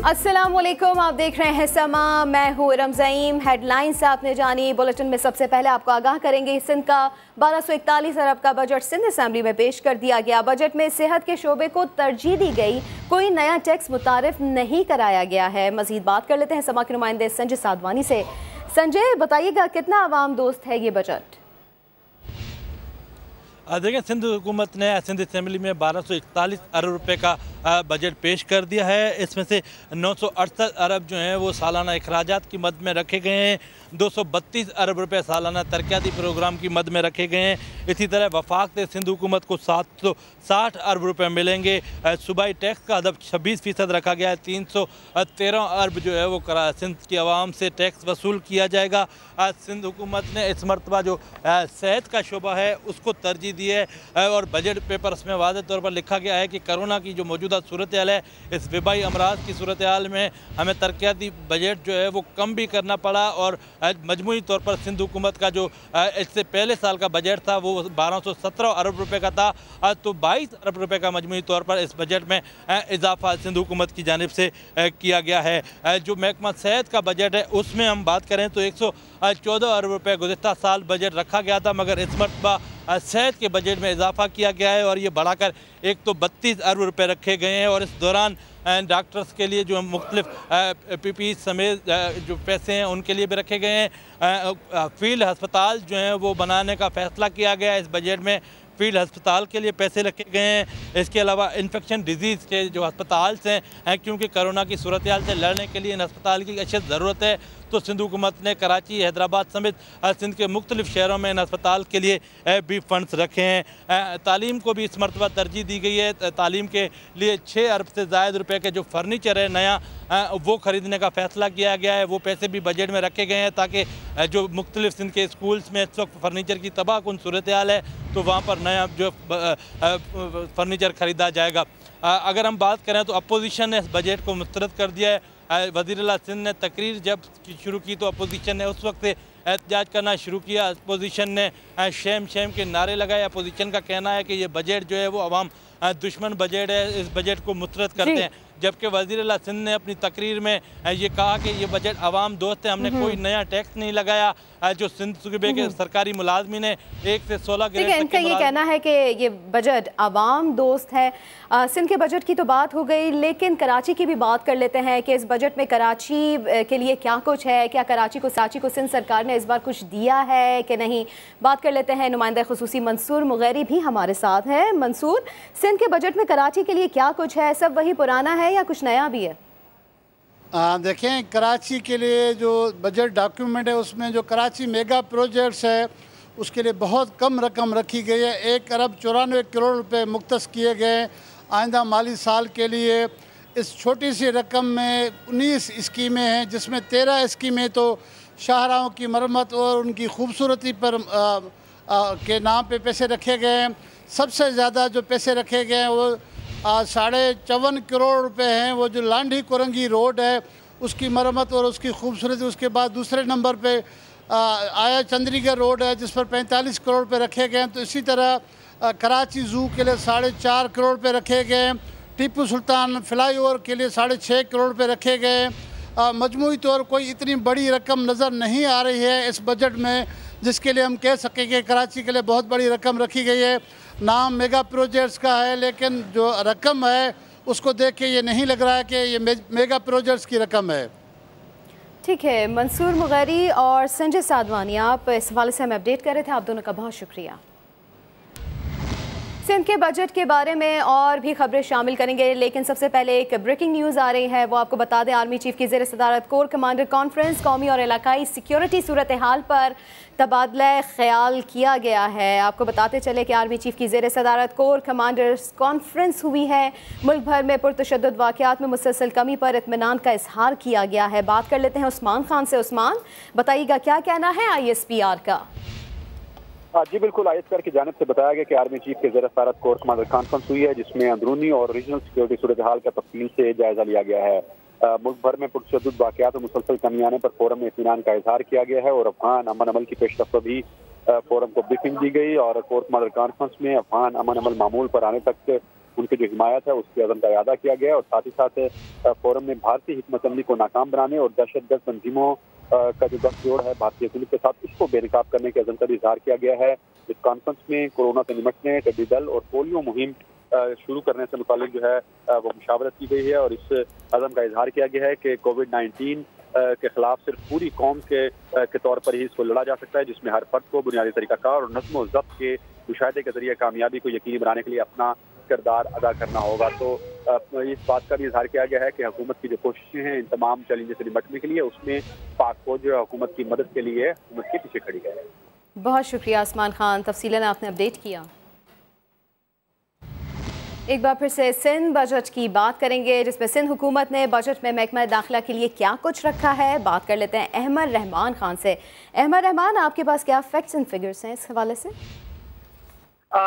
अस्सलामुअलैकुम, आप देख रहे हैं समा, मैं हूँ रमज़ईम। हेडलाइंस आपने जानी। बुलेटिन में सबसे पहले आपको आगाह करेंगे, सिंध का 1241 अरब का बजट सिंध असेंबली में पेश कर दिया गया। बजट में सेहत के शोबे को तरजीह दी गई, कोई नया टैक्स मुतारिफ नहीं कराया गया है। मजीद बात कर लेते हैं समा के नुमाइंदे संजय साधवानी से। संजय, बताइएगा कितना आवाम दोस्त है ये बजट? देखिए, सिंध हुकूमत ने सिंध असेंबली में 1241 अरब रुपए का बजट पेश कर दिया है। इसमें से 968 अरब जो हैं वो सालाना अखराजात की मद में रखे गए हैं। 232 अरब रुपए सालाना तरक्याती प्रोग्राम की मद में रखे गए हैं। इसी तरह वफाक से सिंध हुकूमत को 760 अरब रुपए मिलेंगे। सूबाई टैक्स का हदफ 26% रखा गया है। 313 अरब जो है वो सिंध की आवाम से टैक्स वसूल किया जाएगा। सिंध हुकूमत ने इस मरतबा जो सेहत का शोबा है उसको तरजीह दी है और बजट पेपर्स में वाज़ेह तौर पर लिखा गया है कि कोरोना की जो मौजूदा सूरत हाल है, इस वबाई अमराज की सूरत हाल में हमें तरक्याती बजट जो है वो कम भी करना पड़ा और मजमूई तौर पर सिंध हुकूमत का जो इससे पहले साल का बजट था वो 1217 अरब रुपए का था, तो 22 अरब रुपए का मजमूई तौर पर इस बजट में इजाफा सिंध हुकूमत की जानिब से किया गया है। जो महकमा सेहत का बजट है उसमें हम बात करें तो 114 अरब रुपए गुज़िश्ता साल बजट रखा गया था, मगर इस मरतबा सेहत के बजट में इजाफा किया गया है और ये बढ़ाकर 132 अरब रुपए रखे गए हैं। और इस दौरान डॉक्टर्स के लिए जो मुख्तलिफ PPE समेत जो पैसे हैं उनके लिए भी रखे गए हैं। फील्ड हस्पताल जो हैं वो बनाने का फ़ैसला किया गया है। इस बजट में फील्ड हस्पताल के लिए पैसे रखे गए हैं। इसके अलावा इन्फेक्शन डिजीज़ के जो अस्पताल हैं, क्योंकि कोरोना की सूरत हाल से लड़ने के लिए इन अस्पताल की अशद ज़रूरत है, तो सिंध हुकूमत ने कराची, हैदराबाद समेत सिंध के मुख्तलिफ शहरों में इन अस्पताल के लिए भी फ़ंड्स रखे हैं। तालीम को भी इस मरतबा तरजीह दी गई है। तालीम के लिए 6 अरब से ज़ायद रुपए के जो फर्नीचर है नया वो ख़रीदने का फ़ैसला किया गया है। वो पैसे भी बजट में रखे गए हैं ताकि जो मुख्तलिफ सिंध के स्कूल्स में इस वक्त फर्नीचर की तबाहकुन सूरत हाल है तो वहाँ पर नया जो फर्नीचर ख़रीदा जाएगा। अगर हम बात करें तो अपोजिशन ने इस बजट को मुस्तरद कर दिया है। वज़ीर-ए-आला सिंध ने तकरीर जब शुरू की तो अपोजिशन ने उस वक्त से एहतजाज करना शुरू किया। अपोजिशन ने शेम शेम के नारे लगाए। अपोजिशन का कहना है कि ये बजट जो है वो अवाम दुश्मन बजट है, इस बजट को मुस्तरद करते हैं। जबकि वज़ीर-ए-आला सिंध ने अपनी तकरीर में ये कहा कि ये बजट अवाम दोस्त है, हमने कोई नया टैक्स नहीं लगाया। जो सिंध सूबे के सरकारी मुलाजमीन है 1 से 16 ग्रेड तक इनका ये कहना है कि ये बजट अवाम दोस्त है। सिंध के बजट की तो बात हो गई, लेकिन कराची की भी बात कर लेते हैं कि इस बजट में कराची के लिए क्या कुछ है। क्या कराची को सिंध सरकार ने इस बार कुछ दिया है कि नहीं? बात कर लेते हैं। नुमाइंदा खुसूसी मंसूर मुगैरी भी हमारे साथ है। मंसूर, सिंध के बजट में कराची के लिए क्या कुछ है? सब वही पुराना है या कुछ नया भी है? देखें, कराची के लिए जो बजट डॉक्यूमेंट है उसमें जो कराची मेगा प्रोजेक्ट्स है उसके लिए बहुत कम रकम रखी गई है। 1 अरब 94 करोड़ रुपए मुख्तस किए गए आइंदा माली साल के लिए। इस छोटी सी रकम में 19 स्कीमें हैं, जिसमें 13 स्कीमें तो शाहराहों की मरम्मत और उनकी खूबसूरती पर के नाम पे पैसे रखे गए हैं। सबसे ज़्यादा जो पैसे रखे गए हैं वो 54.5 करोड़ रुपए हैं। वो जो लांडी कोरंगी रोड है उसकी मरम्मत और उसकी खूबसूरती। उसके बाद दूसरे नंबर पे आया चंद्रीगढ़ रोड है जिस पर 45 करोड़ रुपए रखे गए हैं। तो इसी तरह कराची ज़ू के लिए 4.5 करोड़ रुपए रखे गए हैं। टीपू सुल्तान फ्लाई ओवर के लिए 6.5 करोड़ रुपए रखे गए हैं। मजमूई तौर कोई इतनी बड़ी रकम नज़र नहीं आ रही है इस बजट में जिसके लिए हम कह सकें कि कराची के लिए बहुत बड़ी रकम रखी गई है। नाम मेगा प्रोजेक्ट्स का है, लेकिन जो रकम है उसको देख के ये नहीं लग रहा है कि ये मेगा प्रोजेक्ट्स की रकम है। ठीक है, मंसूर मुगैरी और संजय साधवानी, आप इस हवाले से हमें अपडेट कर रहे थे। आप दोनों का बहुत शुक्रिया। सिंध के बजट के बारे में और भी खबरें शामिल करेंगे, लेकिन सबसे पहले एक ब्रेकिंग न्यूज़ आ रही है, वो आपको बता दें। आर्मी चीफ की ज़ेर सदारत कोर कमांडर कॉन्फ्रेंस कौमी और इलाकाई सिक्योरिटी सूरत हाल पर तबादला ख्याल किया गया है। आपको बताते चले कि आर्मी चीफ की ज़ेर सदारत कोर कमांडर्स कॉन्फ्रेंस हुई है। मुल्क भर में पुरतशद्दुद वाक़यात में मुसलसल कमी पर इत्मीनान का इजहार किया गया है। बात कर लेते हैं उस्मान खान से। उस्मान, बताइएगा क्या कहना है ISPR का? जी बिल्कुल, ISPR की जानिब से बताया गया कि आर्मी चीफ के ज़ेर सदारत कोर कमांडर कॉन्फ्रेंस हुई है जिसमें अंदरूनी और रीजनल सिक्योरिटी सूरत हाल का तफसील से जायजा लिया गया है। मुल्क भर में पुरतशद्दुद वाक़यात और मुसलसल कमी आने पर फोरम में इत्मीनान का इजहार किया गया है और अफगान अमन अमल की पेशरफ्त भी फोरम को ब्रीफिंग दी गई और कोर कमांडर कॉन्फ्रेंस में अफगान अमन अमल मामूल पर आने तक ان کی جو حمایت ہے اس کے عزم کا اعادہ کیا گیا اور ساتھ ہی ساتھ فورم میں بھارتی حکمت عملی کو ناکام بنانے اور دہشت گرد تنظیموں کا جو گٹھ جوڑ ہے بھارتی حکومت کے ساتھ اس کو بے نقاب کرنے کے عزم کا بھی اظہار کیا گیا ہے۔ اس کانفرنس میں کورونا سے نمٹنے، ٹڈی دل اور پولیو مہم شروع کرنے سے متعلق جو ہے وہ مشاورت کی گئی ہے اور اس عزم کا اظہار کیا گیا ہے کہ کووڈ-19 کے خلاف صرف پوری قوم کے طور پر ہی اس کو لڑا جا سکتا ہے، جس میں ہر فرد کو بنیادی طریقہ کار اور نظم و ضبط کے مشاہدے کے ذریعے کامیابی کو یقینی بنانے کے لیے اپنا کردار ادا کرنا ہوگا۔ تو اس بات کا بھی اظہار کیا گیا ہے کہ حکومت کی جو کوششیں ہیں ان تمام چیلنجوں سے نمٹنے کے لیے اس میں پاک فوج جو ہے حکومت کی مدد کے لیے حکومت کے پیچھے کھڑی ہے۔ بہت شکریہ عثمان خان، تفصیلاً آپ نے اپڈیٹ کیا۔ ایک بار پھر سے سندھ بجٹ کی بات کریں گے، جس میں سندھ حکومت نے بجٹ میں محکمہ داخلہ کے لیے کیا کچھ رکھا ہے۔ بات کر لیتے ہیں احمد رحمان خان سے۔ احمد رحمان، آپ کے پاس کیا فیکٹس اینڈ فگرز ہیں اس حوالے سے؟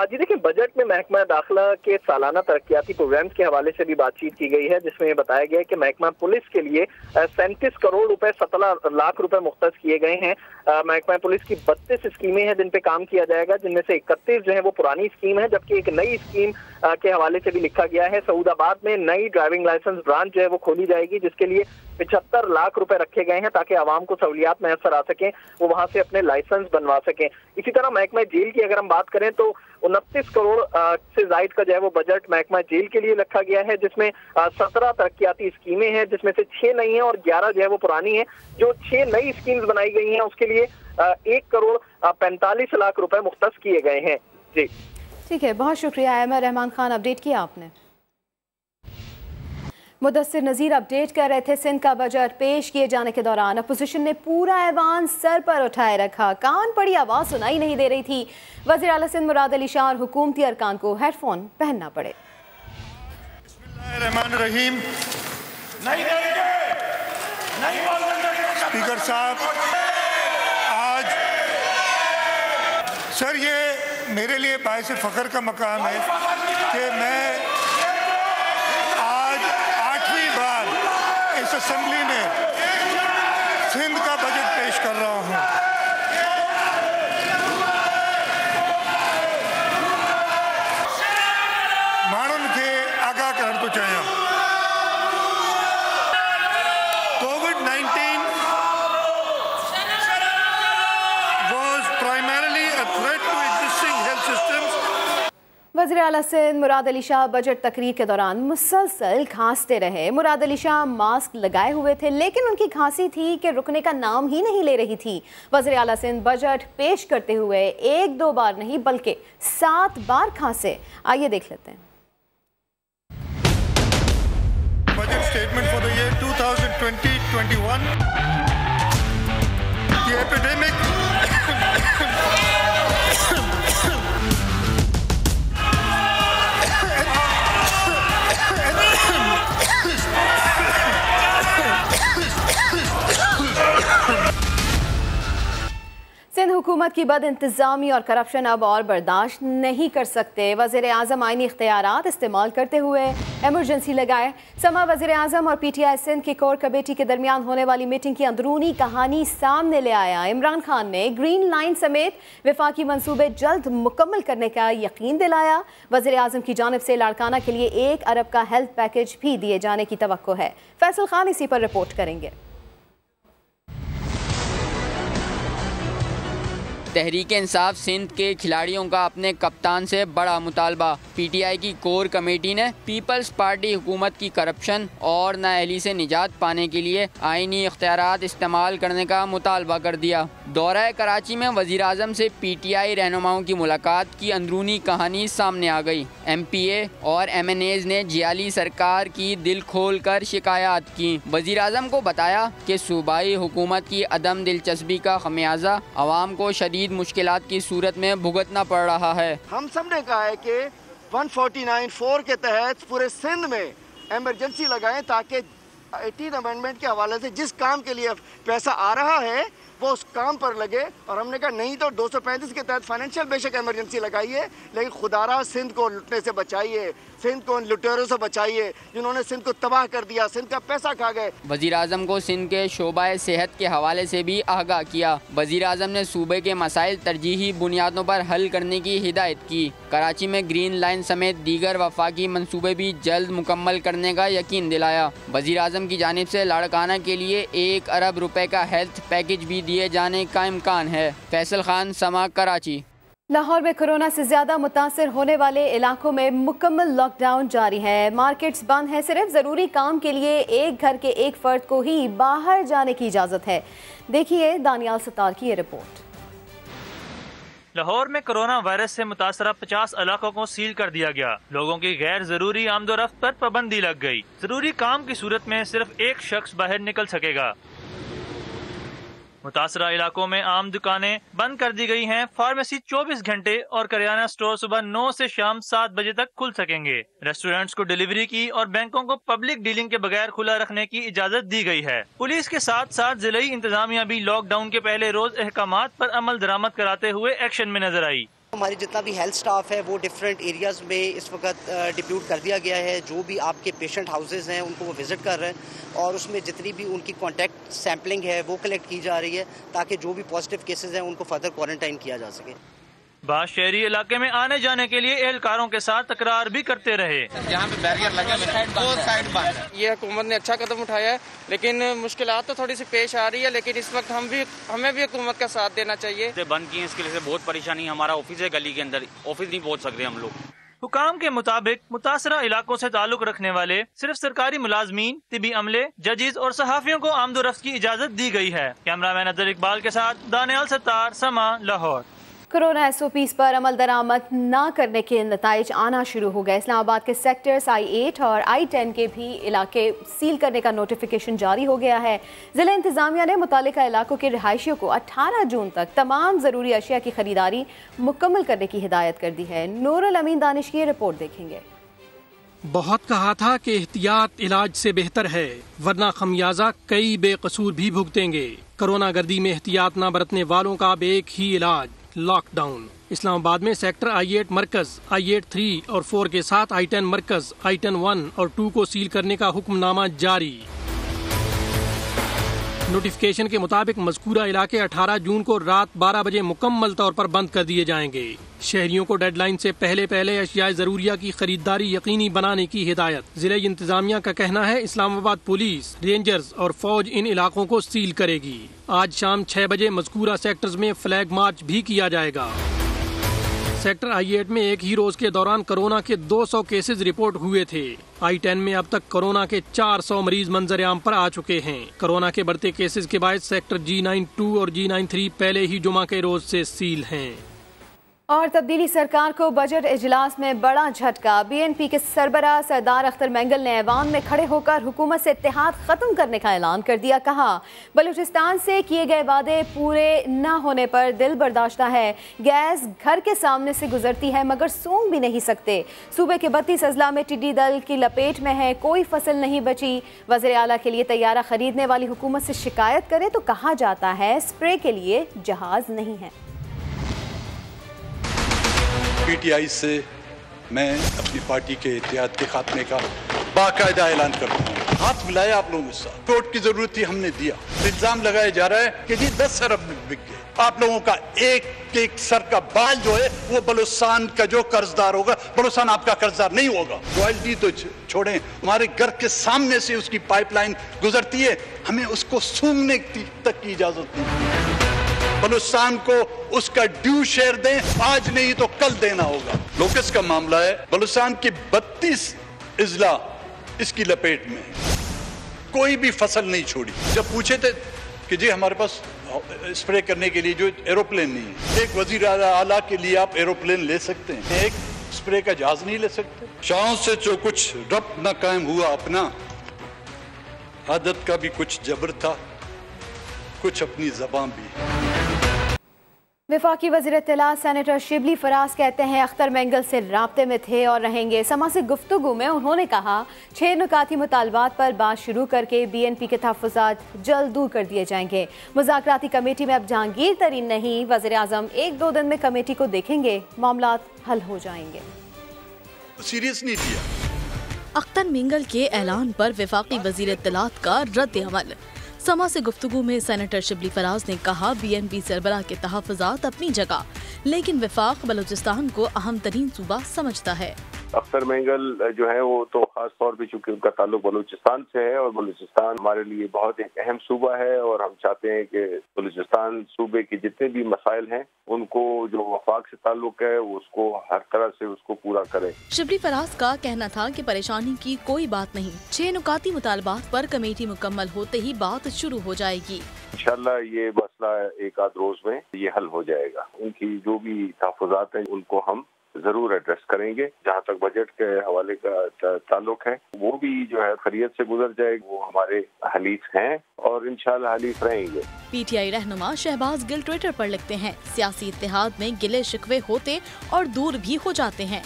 جی دیکھیں، بجٹ میں محکمہ داخلہ کے سالانہ ترقیاتی پروگرامز کے حوالے سے بھی بات چیت کی گئی ہے، جس میں یہ بتایا گیا ہے کہ محکمہ پولیس کے لیے 37 کروڑ روپے 17 لاکھ روپے مختص کیے گئے ہیں۔ محکمہ پولیس کی 32 اسکیمیں ہیں جن پہ کام کیا جائے گا، جن میں سے 31 جو ہیں وہ پرانی اسکیم ہے، جبکہ ایک نئی اسکیم کے حوالے سے بھی لکھا گیا ہے۔ سعود آباد میں نئی ڈرائیونگ لائسنس برانچ جو ہے وہ کھولی جائے گی، جس کے لیے 75 لاکھ روپے رکھے گئے ہیں تاکہ عوام کو سہولیات میسر آ سکیں، وہ وہاں سے اپنے لائسنس بنوا سکیں۔ اسی طرح محکمہ جیل کی اگر ہم بات کریں تو 29 کروڑ سے زائد کا جو ہے وہ بجٹ محکمہ جیل کے لیے رکھا گیا ہے، جس میں 17 ترقیاتی اسکیمیں ہیں، جس میں سے 6 نئی ہیں اور 11 جو ہے وہ پرانی ہیں۔ جو 6 نئی اسکیمز بنائی گئی ہیں اس کے لیے 1 کروڑ 45 لاکھ روپے مختص کیے گئے ہیں۔ جی ٹھیک ہے، بہت شکریہ احمد رحمان خان، اپڈیٹ کیا آپ نے۔ مدثر نذیر اپڈیٹ کر رہے تھے، سندھ کا بجٹ پیش کیے جانے کے دوران اپوزیشن نے پورا ایوان سر پر اٹھائے رکھا، کان پڑی آواز سنائی نہیں دے رہی تھی۔ وزیر اعلیٰ سندھ مراد علی شاہ اور حکومتی ارکان کو ہیڈ فون پہننا پڑے۔ بسم اللہ الرحمن الرحیم۔ اسپیکر صاحب، آج سر یہ میرے لیے باعث فخر کا مقام ہے کہ میں آج 8ویں بار اس اسمبلی میں سندھ کا بجٹ پیش کر رہا ہوں۔ مانن کے آگاہ کرن تو چاہیے COVID-19 was primarily a threat to existing health systems. وزیر اعلیٰ سندھ مراد علی شاہ بجٹ تقریر کے دوران مسلسل کھانستے رہے۔ مراد علی شاہ ماسک لگائے ہوئے تھے لیکن ان کی کھانسی تھی کہ رکنے کا نام ہی نہیں لے رہی تھی۔ وزیر اعلیٰ سندھ بجٹ پیش کرتے ہوئے 1-2 بار نہیں بلکہ 7 بار کھانسے۔ آئیے دیکھ لیتے ہیں۔ Budget statement for the year 2020-21. The epidemic Sindh حکومت کی بد انتظامی اور کرپشن اب اور برداشت نہیں کر سکتے۔ وزیر اعظم آئینی اختیارات استعمال کرتے ہوئے ایمرجنسی لگائے۔ سما وزیر اعظم اور پی ٹی آئی سندھ کی کور کمیٹی کے درمیان ہونے والی میٹنگ کی اندرونی کہانی سامنے لے آیا۔ عمران خان نے گرین لائن سمیت وفاقی منصوبے جلد مکمل کرنے کا یقین دلایا۔ وزیر اعظم کی جانب سے لاڑکانہ کے لیے 1 ارب کا ہیلتھ پیکج بھی دیے جانے کی توقع ہے۔ فیصل خان اسی پر رپورٹ کریں گے۔ تحریک انصاف سندھ کے کھلاڑیوں کا اپنے کپتان سے بڑا مطالبہ۔ پی ٹی آئی کی کور کمیٹی نے پیپلز پارٹی حکومت کی کرپشن اور نااہلی سے نجات پانے کے لیے آئینی اختیارات استعمال کرنے کا مطالبہ کر دیا۔ دورہ کراچی میں وزیر اعظم سے پی ٹی آئی رہنماؤں کی ملاقات کی اندرونی کہانی سامنے آ گئی۔ ایم پی اے اور ایم این ایز نے جیالی سرکار کی دل کھول کر شکایات کی۔ وزیر اعظم کو بتایا کہ صوبائی حکومت کی عدم دلچسپی کا خمیازہ عوام کو شدید مشکلات کی صورت میں بھگتنا پڑ رہا ہے۔ ہم سب نے کہا ہے کہ 149(4) کے تحت پورے سندھ میں ایمرجنسی لگائیں تاکہ 18 امینڈمنٹ کے حوالے سے جس کام کے لیے پیسہ آ رہا ہے وہ اس کام پر لگے، اور ہم نے کہا نہیں تو 235 کے تحت فائنینشیل بے شک ایمرجنسی لگائیے لیکن خدا را سندھ کو لٹنے سے بچائیے۔ सिंध को उन लुटेरों से बचाइए जिन्होंने सिंध को तबाह कर दिया, सिंध का पैसा खा गए। वज़ीर आज़म को सिंध के शोबा सेहत के हवाले से भी आगाह किया। वज़ीर आज़म ने सूबे के मसाइल तरजीही बुनियादों पर हल करने की हिदायत की। कराची में ग्रीन लाइन समेत दीगर वफाकी मंसूबे भी जल्द मुकम्मल करने का यकीन दिलाया। वज़ीर आज़म की जानिब से लाड़काना के लिए 1 अरब रुपए का हेल्थ पैकेज भी दिए जाने का इम्कान है। फैसल खान, समा, कराची। लाहौर में कोरोना से ज़्यादा मुतासर होने वाले इलाकों में मुकम्मल लॉकडाउन जारी है। मार्केट्स बंद हैं। सिर्फ ज़रूरी काम के लिए एक घर के एक फ़र्द को ही बाहर जाने की इजाज़त है। देखिए दानियाल सत्तार की ये रिपोर्ट। लाहौर में कोरोना वायरस से मुतासरा 50 इलाकों को सील कर दिया गया। लोगों की गैर जरूरी आमदोरफ्त पर पाबंदी लग गई। जरूरी काम की सूरत में सिर्फ एक शख्स बाहर निकल सकेगा। मुतासरा इलाकों में आम दुकानें बंद कर दी गई हैं। फार्मेसी 24 घंटे और करियाना स्टोर सुबह 9 से शाम 7 बजे तक खुल सकेंगे। रेस्टोरेंट्स को डिलीवरी की और बैंकों को पब्लिक डीलिंग के बगैर खुला रखने की इजाजत दी गई है। पुलिस के साथ साथ जिले इंतजामिया भी लॉकडाउन के पहले रोज अहकामात पर अमल दरामद कराते हुए एक्शन में नजर आई। हमारी जितना भी हेल्थ स्टाफ है वो डिफरेंट एरियाज़ में इस वक्त डिप्यूट कर दिया गया है। जो भी आपके पेशेंट हाउसेज हैं उनको वो विज़िट कर रहे हैं और उसमें जितनी भी उनकी कॉन्टैक्ट सैम्पलिंग है वो कलेक्ट की जा रही है ताकि जो भी पॉजिटिव केसेस हैं उनको फर्दर क्वारंटाइन किया जा सके। बाद शहरी इलाके में आने जाने के लिए एहलकारों के साथ तकरार भी करते रहे। यहाँ पे बैरियर लगे वो साइड बंद है। ये हुकूमत ने अच्छा कदम उठाया है, लेकिन मुश्किलात तो थोड़ी सी पेश आ रही है। लेकिन इस वक्त हमें भी हुकूमत का साथ देना चाहिए। बंद किए इसके लिए बहुत परेशानी। हमारा ऑफिस है गली के अंदर, ऑफिस नहीं पहुँच सकते हम लोग। हुकाम के मुताबिक मुतासरा इलाकों से ताल्लुक रखने वाले सिर्फ सरकारी मुलाजमीन, तिबी अमले, जजेस और सहाफियों को आमदोरफ्त की इजाजत दी गई है। कैमरामैन अब्दुल इकबाल के साथ दानियाल सत्तार, समा, लाहौर। कोरोना SOPs पर अमल दरामद न करने के नताइज आना शुरू हो गए। इस्लामाबाद के सेक्टर्स I8 और I10 के भी इलाके सील करने का नोटिफिकेशन जारी हो गया है। ज़िला इंतज़ामिया ने मुतालिका इलाकों के रिहायशियों को 18 जून तक तमाम ज़रूरी अशिया की खरीदारी मुकम्मल करने की हिदायत कर दी है। नूरुल अमीन दानिश की रिपोर्ट देखेंगे। बहुत कहा था कि एहतियात इलाज से बेहतर है, वरना खमियाजा कई बेकसूर भी भुगतेंगे। कोरोना गर्दी में एहतियात न बरतने वालों का अब एक ही इलाज, लॉकडाउन। इस्लामाबाद में सेक्टर I8 मरकज, I8 3 और 4 के साथ I10 मरकज, I10 1 और 2 को सील करने का हुक्मनामा जारी। नोटिफिकेशन के मुताबिक मज़कूरा इलाके 18 जून को रात 12 बजे मुकम्मल तौर पर बंद कर दिए जाएंगे। शहरियों को डेडलाइन से पहले अशियाए ज़रूरिया की खरीदारी यकीनी बनाने की हिदायत। जिले इंतजामिया का कहना है इस्लामाबाद पुलिस, रेंजर्स और फौज इन इलाकों को सील करेगी। आज शाम 6 बजे मज़कूरा सेक्टर्स में फ्लैग मार्च भी किया जाएगा। सेक्टर I8 में एक ही रोज के दौरान कोरोना के 200 केसेस रिपोर्ट हुए थे। I10 में अब तक कोरोना के 400 मरीज मंजर आम पर आ चुके हैं। कोरोना के बढ़ते केसेस के बाद सेक्टर G92 और G93 पहले ही जुमा के रोज से सील हैं। और तब्दीली सरकार को बजट इजलास में बड़ा झटका। BNP के सरबराह सरदार अख्तर मैंगल ने ऐवान में खड़े होकर हुकूमत से इत्तेहाद खत्म करने का ऐलान कर दिया। कहा, बलूचिस्तान से किए गए वादे पूरे न होने पर दिल बर्दाश्ता है। गैस घर के सामने से गुजरती है मगर सूंघ भी नहीं सकते। सूबे के 32 अजला में टिड्डी दल की लपेट में है, कोई फसल नहीं बची। वज़ीर आला के लिए तैयारा खरीदने वाली हुकूमत से शिकायत करे तो कहा जाता है स्प्रे के लिए जहाज नहीं है। PTI से मैं अपनी पार्टी के इत्तेहाद के खात्मे का बाकायदा ऐलान करता हूँ। हाथ मिलाया आप लोगों के साथ, वोट की जरूरत थी, हमने दिया। इल्जाम लगाया जा रहा है कि जी 10 अरब बिक गए। आप लोगों का एक सर का बाल जो है वो बलूचिस्तान का जो कर्जदार होगा, बलूचिस्तान आपका कर्जदार नहीं होगा। रॉयल्टी तो छोड़ें, हमारे घर के सामने से उसकी पाइपलाइन गुजरती है, हमें उसको सूंघने तक की इजाजत नहीं। बलूचिस्तान को उसका ड्यू शेयर दें, आज नहीं तो कल देना होगा। लोकस का मामला है, बलूचिस्तान की 32 इजला इसकी लपेट में, कोई भी फसल नहीं छोड़ी। जब पूछे थे कि जी हमारे पास स्प्रे करने के लिए जो एरोप्लेन नहीं है, एक वजीर आला के लिए आप एरोप्लेन ले सकते हैं, एक स्प्रे का जहाज नहीं ले सकते। शाहों से जो कुछ रब्त न कायम हुआ अपना, आदत का भी कुछ जबर था, कुछ अपनी जबान भी। वफाकी वज़ीर इत्तलात सेनेटर शिबली फराज कहते हैं अख्तर मैंगल से राब्ते में थे और रहेंगे। समा से गुफ्तगू में उन्होंने कहा 6 नुकाती मुतालबात पर बात शुरू करके BNP के तहफ़्फ़ुज़ात जल्द दूर कर दिए जाएंगे। मुज़ाकराती कमेटी में अब जहांगीर तरीन नहीं, वज़ीर आज़म 1-2 दिन में कमेटी को देखेंगे, मामलात हल हो जाएंगे। सीरियस नहीं लिया। अख्तर मिंगल के ऐलान पर वफाकी वजीर इत्तलात का रद्द अमल। समा से गुफ्तगू में सेनेटर शिबली फराज ने कहा BNP सरबराह के तहफ़्फ़ुज़ात अपनी जगह, लेकिन वफाक बलूचिस्तान को अहम तरीन सूबा समझता है। अख्तर मिंगल जो है वो तो खास तौर पे चूंकि उनका ताल्लुक बलूचिस्तान से है और बलूचिस्तान हमारे लिए बहुत एक अहम सूबा है और हम चाहते हैं कि बलूचिस्तान सूबे के जितने भी मसाइल हैं उनको जो वफाक से ताल्लुक है उसको हर तरह से उसको पूरा करें। शिबली फराज का कहना था कि परेशानी की कोई बात नहीं, 6 नुकाती मुतालबात पर कमेटी मुकम्मल होते ही बात शुरू हो जाएगी। इंशाल्लाह ये मसला एक आध रोज में ये हल हो जाएगा। उनकी जो भी तहफ़्फ़ुज़ात हैं उनको हम जरूर एड्रेस करेंगे। जहाँ तक बजट के हवाले का ताल्लुक है वो भी जो है खैरियत से गुजर जाएगा। वो हमारे हलीफ हैं और इंशाल्लाह हलीफ रहेंगे। PTI रहनुमा शहबाज गिल ट्विटर पर लिखते हैं, सियासी इत्तेहाद में गिले शिकवे होते और दूर भी हो जाते हैं,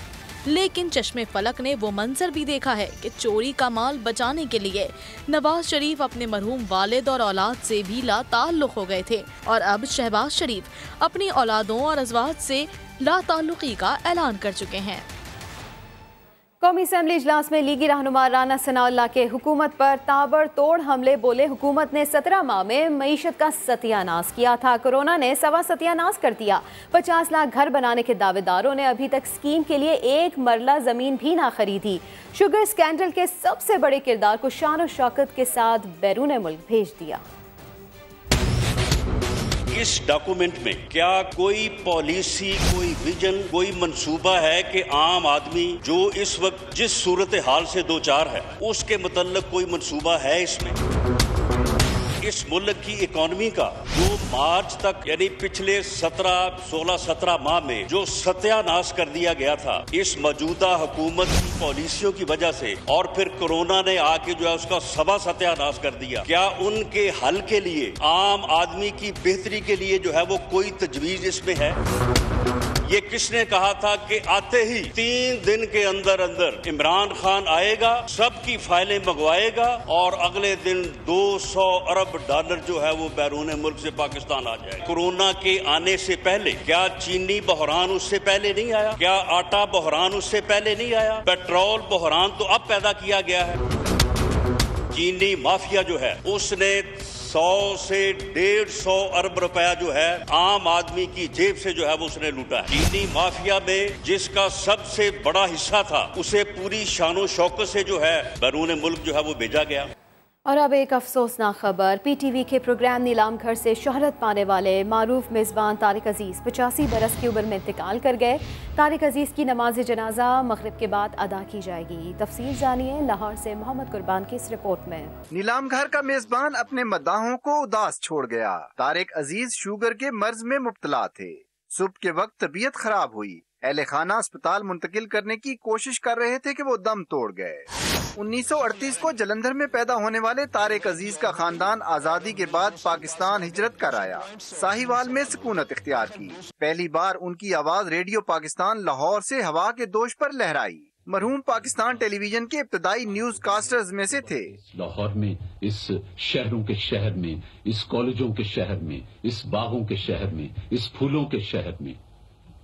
लेकिन चश्मे फलक ने वो मंजर भी देखा है कि चोरी का माल बचाने के लिए नवाज शरीफ अपने मरहूम वालिद और औलाद से भी लाताल्लुक हो गए थे और अब शहबाज शरीफ अपनी औलादों और अज़वाज से लाताल्लुकी का ऐलान कर चुके हैं। कौमी असेंबली इजलास में लीगी रहनुमा राना सनाउल्लाह के हुकूमत पर ताबड़तोड़ हमले बोले। हुकूमत ने 17 माह में मईशत का सत्यानाश किया था, कोरोना ने सवा सत्यानाश कर दिया। 50 लाख घर बनाने के दावेदारों ने अभी तक स्कीम के लिए 1 मरला जमीन भी ना खरीदी। शुगर स्कैंडल के सबसे बड़े किरदार को शान और शौकत के साथ बैरून मुल्क भेज दिया। इस डॉक्यूमेंट में क्या कोई पॉलिसी, कोई विजन, कोई मंसूबा है कि आम आदमी जो इस वक्त जिस सूरत हाल से दो चार है उसके मुतल्लिक कोई मंसूबा है इसमें? इस मुल्क की इकोनॉमी का जो मार्च तक यानी पिछले 16-17 माह में जो सत्यानाश कर दिया गया था इस मौजूदा हुकूमत की पॉलिसियों की वजह से और फिर कोरोना ने आके जो है उसका सवा सत्यानाश कर दिया, क्या उनके हल के लिए आम आदमी की बेहतरी के लिए जो है वो कोई तजवीज इसमें है? ये किसने कहा था कि आते ही 3 दिन के अंदर अंदर इमरान खान आएगा, सबकी फाइलें मंगवाएगा और अगले दिन 200 अरब डॉलर जो है वो बैरून मुल्क से पाकिस्तान आ जाएगा। कोरोना के आने से पहले क्या चीनी बहरान उससे पहले नहीं आया? क्या आटा बहरान उससे पहले नहीं आया? पेट्रोल बहरान तो अब पैदा किया गया है। चीनी माफिया जो है उसने 100 से 150 अरब रुपया जो है आम आदमी की जेब से जो है वो उसने लूटा है। चीनी माफिया में जिसका सबसे बड़ा हिस्सा था उसे पूरी शानो शौकत से जो है बैरून मुल्क जो है वो भेजा गया। और अब एक अफसोसनाक खबर, PTV के प्रोग्राम नीलाम घर से शोहरत पाने वाले मारूफ मेज़बान तारिक अजीज़ 85 बरस की उम्र में इंतकाल कर गए। तारिक अजीज़ की नमाज जनाजा मगरिब के बाद अदा की जाएगी। तफसील जानिए लाहौर से मोहम्मद कुर्बान की इस रिपोर्ट में। नीलाम घर का मेज़बान अपने मद्दाहों को उदास छोड़ गया। तारिक अजीज शुगर के मर्ज में मुब्तला थे। सुबह के वक्त तबीयत खराब हुई, अहले खाना अस्पताल मुंतकिल करने की कोशिश कर रहे थे कि वो दम तोड़ गए। 1938 को जलंधर में पैदा होने वाले तारिक अजीज का खानदान आजादी के बाद पाकिस्तान हिजरत कर आया। साहिवाल में सुकूनत इख्तियार की। पहली बार उनकी आवाज रेडियो पाकिस्तान लाहौर से हवा के दोष पर लहराई। मरहूम पाकिस्तान टेलीविजन के इब्तदाई न्यूज कास्टर्स में से थे। लाहौर में, इस शहरों के शहर में, इस कॉलेजों के शहर में, इस बागों के शहर में, इस फूलों के शहर में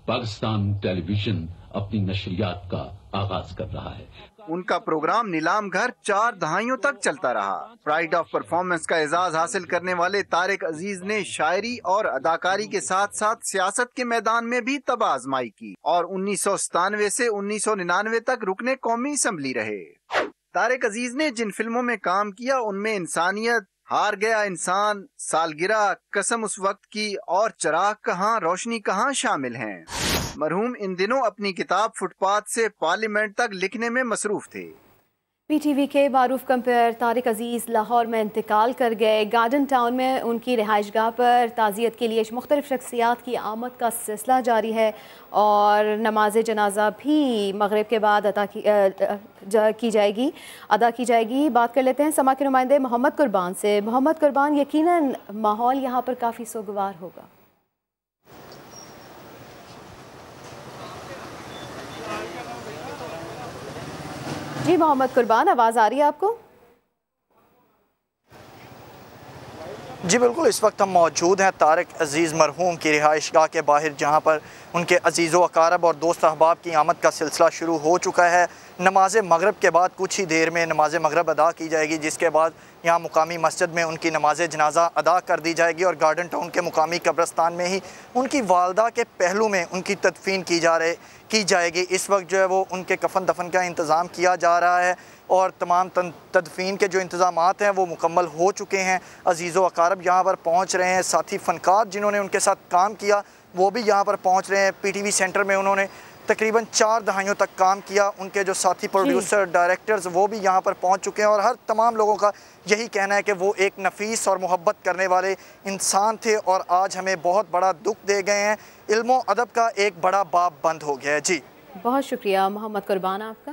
पाकिस्तान टेलीविजन अपनी नशरियात का आगाज कर रहा है। उनका प्रोग्राम नीलाम घर 4 दहाइयों तक चलता रहा। प्राइड ऑफ परफॉर्मेंस का एजाज हासिल करने वाले तारिक अजीज ने शायरी और अदाकारी के साथ साथ सियासत के मैदान में भी तबाह आजमाई की और 1997 से 1999 तक रुकने कौमी असम्बली रहे। तारिक अजीज ने जिन फिल्मों में काम किया उनमें इंसानियत, हार गया इंसान, सालगिरह, कसम उस वक्त की और चराग कहाँ रोशनी कहाँ शामिल हैं। मरहूम इन दिनों अपनी किताब फुटपाथ से पार्लियामेंट तक लिखने में मसरूफ थे। PTV के मारूफ कंपेयर तारिक अजीज़ लाहौर में इंतकाल कर गए। गार्डन टाउन में उनकी रिहाइशगाह पर ताज़ियत के लिए मुख्तलिफ शख्सियात की आमद का सिलसिला जारी है और नमाज जनाजा भी मगरिब के बाद अदा की जाएगी। बात कर लेते हैं समा के नुमाइंदे मोहम्मद कुर्बान से। मोहम्मद कुर्बान, यकीनन माहौल यहाँ पर काफ़ी सोगवार होगा। जी मोहम्मद कुर्बान, आवाज़ आ रही है आपको? جی بالکل، اس وقت ہم موجود ہیں طارق عزیز مرحوم کی رہائش گاہ کے باہر، جہاں پر ان کے عزیز و اقارب اور دوست احباب کی آمد کا سلسلہ شروع ہو چکا ہے۔ نماز مغرب کے بعد کچھ ہی دیر میں نماز مغرب ادا کی جائے گی، جس کے بعد یہاں مقامی مسجد میں ان کی نماز جنازہ ادا کر دی جائے گی اور گارڈن ٹاؤن کے مقامی قبرستان میں ہی ان کی والدہ کے پہلو میں ان کی تدفین کی جائے گی۔ اس وقت جو ہے وہ ان کے کفن دفن کا انتظام کیا جا رہا ہے اور تمام تدفین کے جو انتظامات ہیں وہ مکمل ہو چکے ہیں۔ عزیز و اقارب یہاں پر پہنچ رہے ہیں، ساتھی فنکار جنہوں نے ان کے ساتھ کام کیا وہ بھی یہاں پر پہنچ رہے ہیں۔ پی ٹی وی سینٹر میں انہوں نے تقریباً 4 دہائیوں تک کام کیا، ان کے جو ساتھی پروڈیوسر ڈائریکٹرز وہ بھی یہاں پر پہنچ چکے ہیں اور ہر تمام لوگوں کا یہی کہنا ہے کہ وہ ایک نفیس اور محبت کرنے والے انسان تھے اور آج ہمیں بہت بڑا دکھ دے گئے ہیں۔ علم و ادب کا ایک بڑا باب بند ہو گیا ہے۔ جی بہت شکریہ محمد قربان آپ کا۔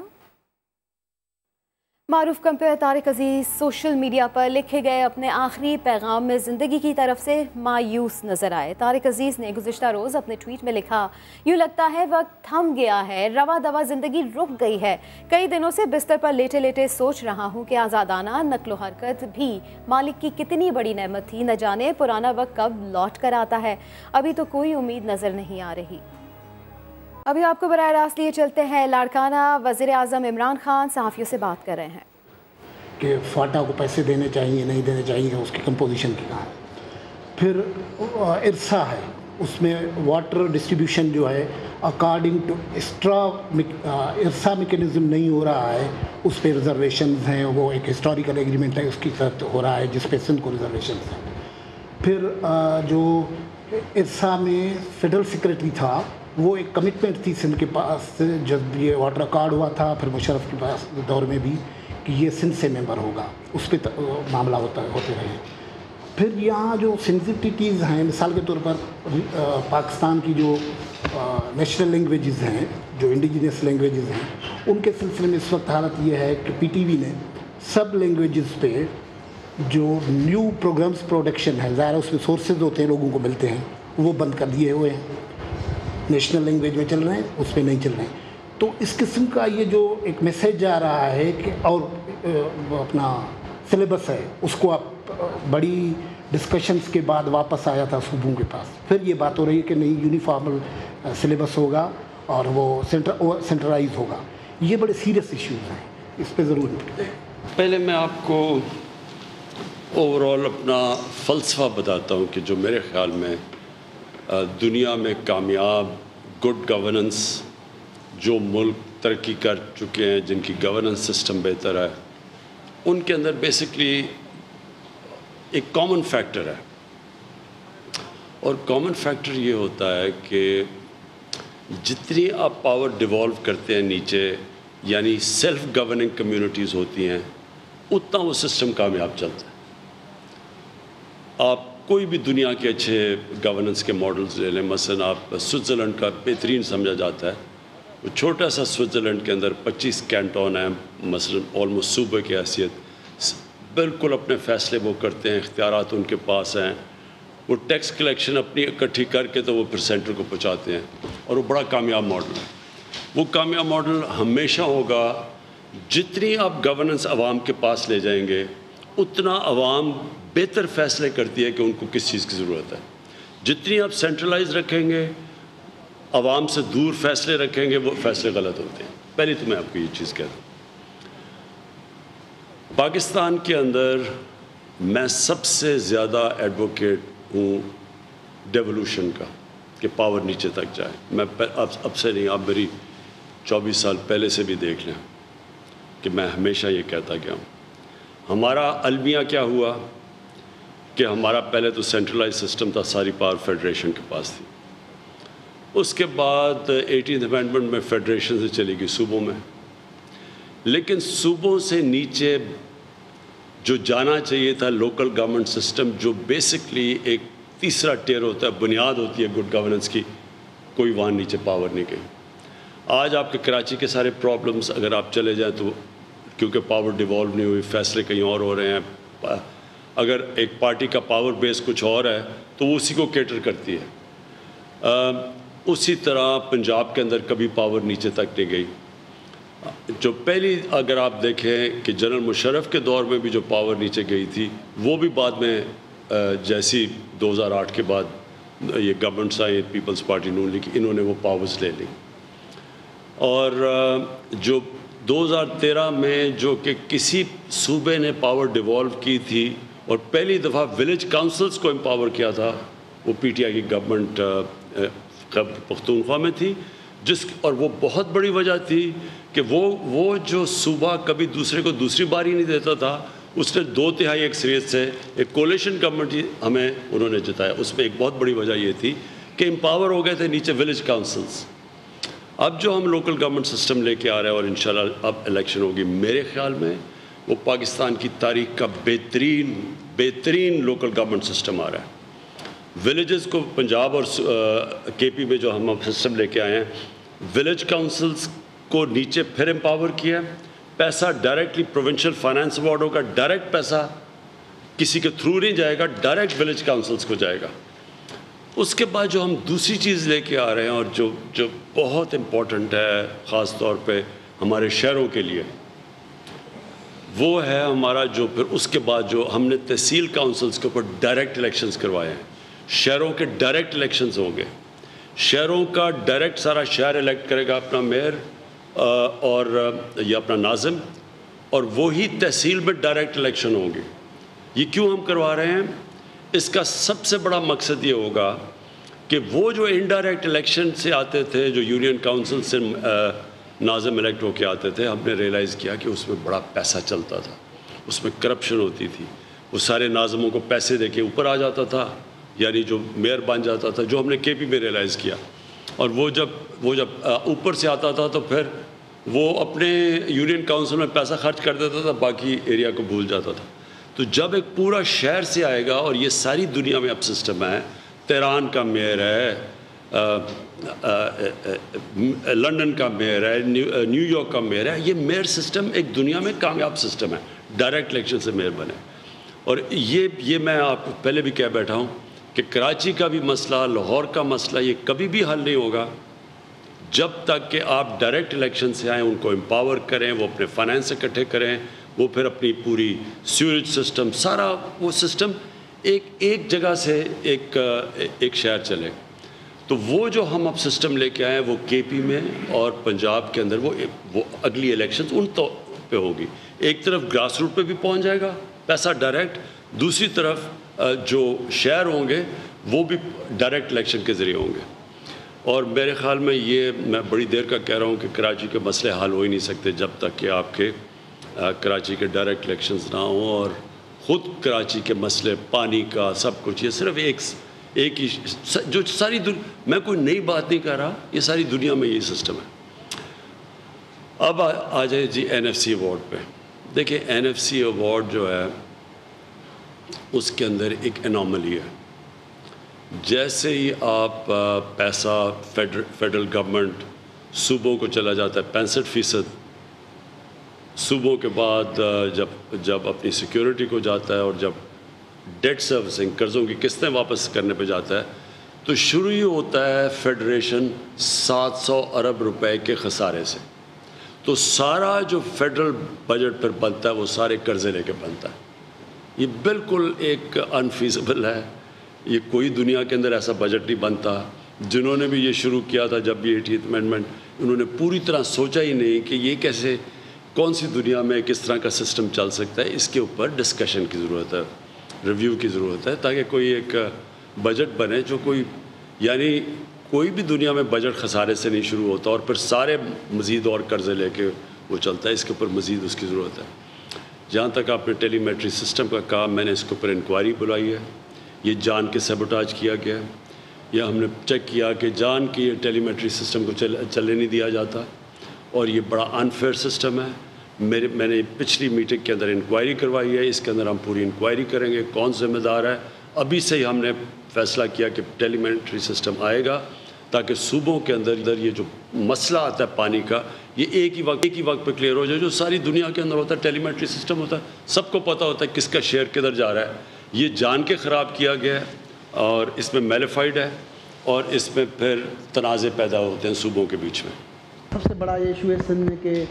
معروف کمپیئر طارق عزیز سوشل میڈیا پر لکھے گئے اپنے آخری پیغام میں زندگی کی طرف سے مایوس نظر آئے۔ طارق عزیز نے گزشتہ روز اپنے ٹویٹ میں لکھا، یوں لگتا ہے وقت تھم گیا ہے، رواں دواں زندگی رک گئی ہے۔ کئی دنوں سے بستر پر لیٹے لیٹے سوچ رہا ہوں کہ آزادانہ نقل و حرکت بھی مالک کی کتنی بڑی نعمت تھی، نہ جانے پرانا وقت کب لوٹ کر آتا ہے۔ ابھی تو کوئی امید نظر نہیں آ رہی۔ ابھی آپ کو براہ راست لیے چلتے ہیں لاڑکانہ۔ وزیر اعظم عمران خان صحافیوں سے بات کر رہے ہیں کہ فاٹا کو پیسے دینے چاہیے نہیں دینے چاہیے، اس کی کمپوزیشن کی کہا ہے۔ پھر ارسا ہے، اس میں واٹر ڈسٹریبیوشن جو ہے اکارڈنگ ٹو ارسا میکینزم نہیں ہو رہا ہے، اس پہ ریزرویشنز ہیں، وہ ایک ہسٹوریکل ایگریمنٹ ہے اس کی تحت ہو رہا ہے جس پہ سندھ کو ریزرویشنز ہیں۔ پھر جو ارسا میں فیڈرل سیکرٹری تھا وہ ایک کمٹمنٹ تھی سندھ کے پاس جب یہ واٹر اکارڈ ہوا تھا، پھر مشرف کے پاس دور میں بھی کہ یہ سندھ سے ممبر ہوگا، اس پہ معاملہ ہوتے رہے۔ پھر یہاں جو سینسٹیوٹیز ہیں، مثال کے طور پر پاکستان کی جو نیشنل لینگویجز ہیں، جو انڈیجنس لینگویجز ہیں، ان کے سلسلے میں اس وقت حالت یہ ہے کہ پی ٹی وی نے سب لینگویجز پہ جو نیو پروگرامز پروڈکشن ہے، ظاہر اس میں سورسز ہوتے ہیں لوگوں کو ملتے ہیں، وہ بند کر دیے ہوئے ہیں۔ نیشنل لینگویج میں چل رہے ہیں، اس پہ نہیں چل رہے ہیں۔ تو اس قسم کا یہ جو ایک میسیج جا رہا ہے کہ اور اپنا سلیبس ہے اس کو آپ بڑی ڈسکشنز کے بعد واپس آیا تھا صوبوں کے پاس، پھر یہ بات ہو رہی ہے کہ نہیں یونیفارمل سلیبس ہوگا اور وہ سینٹرلائز ہوگا۔ یہ بڑے سیریس ایشوز ہیں، اس پہ ضرور پہلے میں آپ کو اوور آل اپنا فلسفہ بتاتا ہوں کہ جو میرے خیال میں دنیا میں کامیاب گڈ گورننس جو ملک ترقی کر چکے ہیں، جن کی گورننس سسٹم بہتر ہے، ان کے اندر بیسکلی ایک کامن فیکٹر ہے، اور کامن فیکٹر یہ ہوتا ہے کہ جتنی آپ پاور ڈیوالو کرتے ہیں نیچے، یعنی سیلف گورننگ کمیونٹیز ہوتی ہیں، اتنا وہ سسٹم کامیاب چلتا ہے۔ آپ کوئی بھی دنیا کے اچھے گورننس کے ماڈلز لے لیں، مثلا آپ سوئٹزرلینڈ کا بہترین سمجھا جاتا ہے، وہ چھوٹا سا سوئٹزرلینڈ کے اندر 25 کینٹون ہیں، مثلا آلموسٹ صوبے کی حیثیت، بالکل اپنے فیصلے وہ کرتے ہیں، اختیارات ان کے پاس ہیں، وہ ٹیکس کلیکشن اپنی اکٹھی کر کے تو وہ پھر سینٹر کو پہنچاتے ہیں، اور وہ بڑا کامیاب ماڈل ہے۔ وہ کامیاب ماڈل ہمیشہ ہوگا جتنی آپ گورننس عوام کے پاس لے جائیں گے اتنا عوام بہتر فیصلے کرتی ہے کہ ان کو کس چیز کی ضرورت ہے۔ جتنی آپ سینٹرلائز رکھیں گے، عوام سے دور فیصلے رکھیں گے، وہ فیصلے غلط ہوتے ہیں۔ پہلے تو میں آپ کو یہ چیز کہہ دوں، پاکستان کے اندر میں سب سے زیادہ ایڈوکیٹ ہوں ڈیولوشن کا، کہ پاور نیچے تک جائے۔ میں اب سے نہیں، آپ میری 24 سال پہلے سے بھی دیکھ لیں کہ میں ہمیشہ یہ کہتا گیا ہوں۔ ہمارا المیہ کیا ہوا کہ ہمارا پہلے تو سینٹرلائز سسٹم تھا، ساری پاور فیڈریشن کے پاس تھی، اس کے بعد 18th امینڈمنٹ میں فیڈریشن سے چلی گئی صوبوں میں، لیکن صوبوں سے نیچے جو جانا چاہیے تھا لوکل گورنمنٹ سسٹم، جو بیسکلی ایک تیسرا ٹیئر ہوتا ہے، بنیاد ہوتی ہے گڈ گورننس کی، کوئی وہاں نیچے پاور نہیں گئی۔ آج آپ کے کراچی کے سارے پرابلمز اگر آپ چلے جائیں تو کیونکہ پاور ڈیوالو نہیں ہوئی، فیصلے کہیں اور ہو رہے ہیں، اگر ایک پارٹی کا پاور بیس کچھ اور ہے تو وہ اسی کو کیٹر کرتی ہے۔ اسی طرح پنجاب کے اندر کبھی پاور نیچے تک نہیں گئی۔ جو پہلی اگر آپ دیکھیں کہ جنرل مشرف کے دور میں بھی جو پاور نیچے گئی تھی، وہ بھی بعد میں جیسی 2008 کے بعد یہ گورنمنٹس آئی پیپلز پارٹی نون لیگ، انہوں نے وہ پاورز لے لی، اور جو 2013 میں جو کہ کسی صوبے نے پاور ڈیوالو کی تھی اور پہلی دفعہ ولیج کاؤنسلز کو امپاور کیا تھا، وہ پی ٹی آئی کی گورنمنٹ پختونخوا میں تھی، اور وہ بہت بڑی وجہ تھی کہ وہ جو صوبہ کبھی دوسرے کو دوسری باری نہیں دیتا تھا، اس نے 2/3 اکثریت سے ایک کولیشن گورنمنٹ ہمیں انہوں نے جتایا۔ اس میں ایک بہت بڑی وجہ یہ تھی کہ امپاور ہو گئے تھے نیچے ولیج کاؤنسلز۔ اب جو ہم لوکل گورنمنٹ سسٹم لے کے آ رہے ہیں اور انشاءاللہ اب الیکشن ہوگی، میرے خیال میں وہ پاکستان کی تاریخ کا بہترین لوکل گورنمنٹ سسٹم آ رہا ہے۔ ولیجز کو پنجاب اور کے پی میں جو ہم سسٹم لے کے آئے ہیں، ولیج کاؤنسلز کو نیچے پھر امپاور کیا، پیسہ ڈائریکٹلی پروونشل فائنانس بورڈوں کا ڈائریکٹ پیسہ کسی کے تھرو نہیں جائے گا، ڈائریکٹ ولیج کاؤنسلز کو جائے گا۔ اس کے بعد جو ہم دوسری چیز لے کے آ رہے ہیں اور جو بہت امپورٹنٹ ہے خاص طور پہ ہمارے شہروں کے لیے، وہ ہے ہمارا جو پھر اس کے بعد جو ہم نے تحصیل کاؤنسلز کے اوپر ڈائریکٹ الیکشنز کروائے ہیں، شہروں کے ڈائریکٹ الیکشنز ہوں گے، شہروں کا ڈائریکٹ سارا شہر الیکٹ کرے گا اپنا میئر اور یا اپنا ناظم، اور وہی تحصیل میں ڈائریکٹ الیکشن ہوں گے۔ یہ کیوں ہم کروا رہے ہیں؟ اس کا سب سے بڑا مقصد یہ ہوگا کہ وہ جو انڈائریکٹ الیکشن سے آتے تھے، جو یونین کاؤنسل سے ناظم الیکٹ ہو کے آتے تھے، ہم نے ریئلائز کیا کہ اس میں بڑا پیسہ چلتا تھا، اس میں کرپشن ہوتی تھی، وہ سارے ناظموں کو پیسے دے کے اوپر آ جاتا تھا، یعنی جو میئر بن جاتا تھا، جو ہم نے کے پی میں ریئلائز کیا۔ اور وہ جب اوپر سے آتا تھا تو پھر وہ اپنے یونین کاؤنسل میں پیسہ خرچ کر دیتا تھا، باقی ایریا کو بھول جاتا تھا۔ تو جب ایک پورا شہر سے آئے گا، اور یہ ساری دنیا میں اب سسٹم ہے، تہران کا میئر ہے، لنڈن کا میئر ہے، نیو یارک کا میئر ہے، یہ میئر سسٹم ایک دنیا میں کامیاب سسٹم ہے، ڈائریکٹ الیکشن سے میئر بنے۔ اور یہ میں آپ کو پہلے بھی کہہ بیٹھا ہوں کہ کراچی کا بھی مسئلہ، لاہور کا مسئلہ، یہ کبھی بھی حل نہیں ہوگا جب تک کہ آپ ڈائریکٹ الیکشن سے آئیں، ان کو امپاور کریں، وہ اپنے فائنینس اکٹھے کریں، وہ پھر اپنی پوری سیوریج سسٹم، سارا وہ سسٹم ایک جگہ سے ایک شہر چلے۔ تو وہ جو ہم اب سسٹم لے کے آئے ہیں، وہ کے پی میں اور پنجاب کے اندر وہ اگلی الیکشنز ان پہ ہوگی۔ ایک طرف گراس روٹ پہ بھی پہنچ جائے گا پیسہ ڈائریکٹ، دوسری طرف جو شہر ہوں گے وہ بھی ڈائریکٹ الیکشن کے ذریعے ہوں گے۔ اور میرے خیال میں میں بڑی دیر کا کہہ رہا ہوں کہ کراچی کے مسئلے حل ہو ہی نہیں سکتے جب تک کہ آپ کے کراچی کے ڈائریکٹ الیکشنز نہ ہوں، اور خود کراچی کے مسئلے، پانی کا، سب کچھ، یہ صرف ایک ہی جو ساری میں کوئی نئی بات نہیں کہہ رہا، یہ ساری دنیا میں یہی سسٹم ہے۔ اب آ جائے جی این ایف سی ایوارڈ پہ۔ دیکھیں این ایف سی ایوارڈ جو ہے اس کے اندر ایک انوملی ہے۔ جیسے ہی آپ پیسہ فیڈرل گورنمنٹ صوبوں کو چلا جاتا ہے 65%، صوبوں کے بعد جب اپنی سیکیورٹی کو جاتا ہے اور جب ڈیٹ سروسنگ، قرضوں کی قسطیں واپس کرنے پہ جاتا ہے، تو شروع ہی ہوتا ہے فیڈریشن 700 ارب روپے کے خسارے سے۔ تو سارا جو فیڈرل بجٹ پر بنتا ہے وہ سارے قرضے لے کے بنتا ہے۔ یہ بالکل ایک انفیزبل ہے، یہ کوئی دنیا کے اندر ایسا بجٹ نہیں بنتا۔ جنہوں نے بھی یہ شروع کیا تھا جب بھی 80th امینڈمنٹ، انہوں نے پوری طرح سوچا ہی نہیں کہ یہ کیسے، کون سی دنیا میں کس طرح کا سسٹم چل سکتا ہے۔ اس کے اوپر ڈسکشن کی ضرورت ہے، ریویو کی ضرورت ہے، تاکہ کوئی ایک بجٹ بنے جو یعنی کوئی بھی دنیا میں بجٹ خسارے سے نہیں شروع ہوتا اور پھر سارے مزید اور قرضے لے کے وہ چلتا ہے۔ اس کے اوپر مزید اس کی ضرورت ہے۔ جہاں تک آپ نے ٹیلی میٹری سسٹم کا کہا، میں نے اس کے اوپر انکوائری بلائی ہے۔ یہ جان کے سیبوٹاج کیا گیا ہے، یا ہم نے چیک کیا کہ جان کے یہ ٹیلی میٹری سسٹم کو چلنے نہیں دیا جاتا، اور یہ بڑا انفیئر سسٹم ہے۔ میں نے پچھلی میٹنگ کے اندر انکوائری کروائی ہے، اس کے اندر ہم پوری انکوائری کریں گے کون ذمہ دار ہے۔ ابھی سے ہی ہم نے فیصلہ کیا کہ ٹیلی میٹری سسٹم آئے گا، تاکہ صوبوں کے اندر یہ جو مسئلہ آتا ہے پانی کا، یہ ایک ہی وقت پہ کلیئر ہو جائے۔ جو ساری دنیا کے اندر ہوتا ہے ٹیلی میٹری سسٹم ہوتا ہے، سب کو پتہ ہوتا ہے کس کا شیئر کدھر جا رہا ہے۔ یہ جان کے خراب کیا گیا ہے، اور اس میں میلیفائڈ ہے، اور اس میں پھر تنازع پیدا ہوتے ہیں صوبوں کے بیچ میں۔ سب سے بڑا یہ ایشو ہے سندھ میں کہ